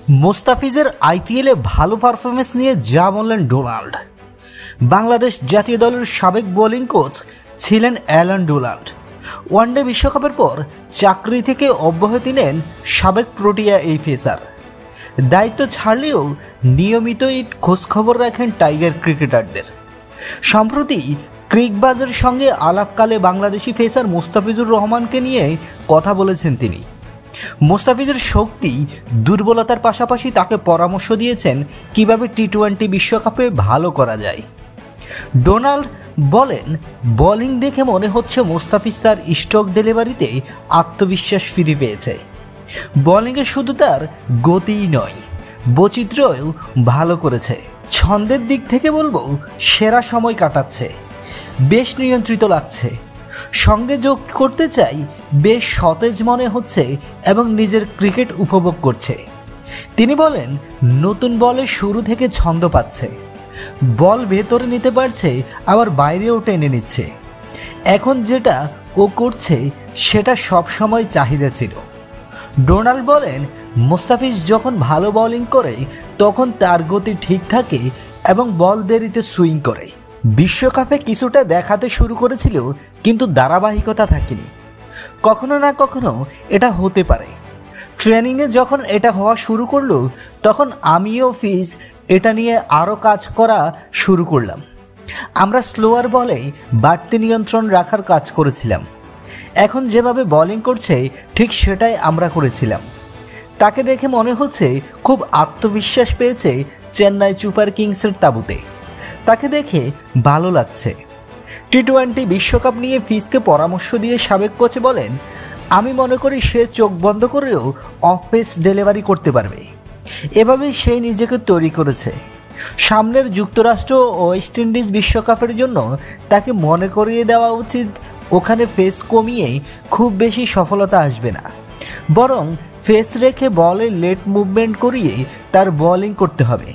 মোস্তাফিজের আইপিএলে ভালো পারফরমেন্স নিয়ে যা বললেন ডোনাল্ড। বাংলাদেশ জাতীয় দলের সাবেক বোলিং কোচ ছিলেন অ্যালান ডোনাল্ড। ওয়ানডে বিশ্বকাপের পর চাকরি থেকে অব্যাহতি নেন সাবেক প্রোটিয়া এই পেসার। দায়িত্ব ছাড়লেও নিয়মিতই খোঁজখবর রাখেন টাইগার ক্রিকেটারদের। সম্প্রতি ক্রিকবাজের সঙ্গে আলাপকালে বাংলাদেশি পেসার মোস্তাফিজুর রহমানকে নিয়ে কথা বলেছেন তিনি। মোস্তাফিজের শক্তি দুর্বলতার পাশাপাশি তাকে পরামর্শ দিয়েছেন কিভাবে টি-20 বিশ্বকাপে ভালো করা যায়। ডোনাল্ড বলেন, বোলিং দেখে মনে হচ্ছে মোস্তাফিজ তার স্ট্রোক ডেলিভারিতে আত্মবিশ্বাস ফিরে পেয়েছে। বোলিংয়ে শুধু তার গতিই নয়, বৈচিত্র্যও ভালো করেছে। ছন্দের দিক থেকে বলবো সেরা সময় কাটাচ্ছে, বেশ নিয়ন্ত্রিত লাগছে। সঙ্গে যোগ করতে চাই, বেশ সতেজ মনে হচ্ছে এবং নিজের ক্রিকেট উপভোগ করছে। তিনি বলেন, নতুন বলে শুরু থেকে ছন্দ পাচ্ছে, বল ভেতরে নিতে পারছে আবার বাইরেও টেনে নিচ্ছে। এখন যেটা ও করছে সেটা সবসময় চাহিদা ছিল। ডোনাল্ড বলেন, মোস্তাফিজ যখন ভালো বোলিং করে তখন তার গতি ঠিক থাকে এবং বল দেরিতে সুইং করে। বিশ্বকাপে কিছুটা দেখাতে শুরু করেছিল, কিন্তু ধারাবাহিকতা থাকেনি। কখনো না কখনো এটা হতে পারে। ট্রেনিংয়ে যখন এটা হওয়া শুরু করলো তখন আমিও ফিজ এটা নিয়ে আরও কাজ করা শুরু করলাম। আমরা স্লোয়ার বলে বাড়তি নিয়ন্ত্রণ রাখার কাজ করেছিলাম। এখন যেভাবে বোলিং করছে ঠিক সেটাই আমরা করেছিলাম। তাকে দেখে মনে হচ্ছে খুব আত্মবিশ্বাস পেয়েছে চেন্নাই সুপার কিংসের তাঁবুতে। তাকে দেখে ভালো লাগছে। টি-20 বিশ্বকাপ নিয়ে ফিজকে পরামর্শ দিয়ে সাবেক কোচ বলেন, আমি মনে করি সে চোখ বন্ধ করেও অফ পেস ডেলিভারি করতে পারবে। এভাবেই সে নিজেকে তৈরি করেছে। সামনের যুক্তরাষ্ট্র ও ওয়েস্ট ইন্ডিজ বিশ্বকাপের জন্য তাকে মনে করিয়ে দেওয়া উচিত, ওখানে পেস কমিয়ে খুব বেশি সফলতা আসবে না, বরং ফেস রেখে বলে লেট মুভমেন্ট করিয়ে তার বোলিং করতে হবে।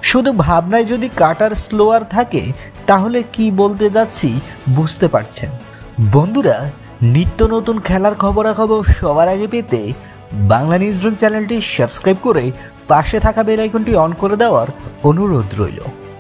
শুধু ভাবনায় যদি কাটার স্লোয়ার থাকে তাহলে কি বলতে যাচ্ছি বুঝতে পারছেন। বন্ধুরা, নিত্য নতুন খেলার খবরাখবর সবার আগে পেতে বাংলা নিউজরুম চ্যানেলটি সাবস্ক্রাইব করে পাশে থাকা বেল আইকনটি অন করে দেওয়ার অনুরোধ রইল।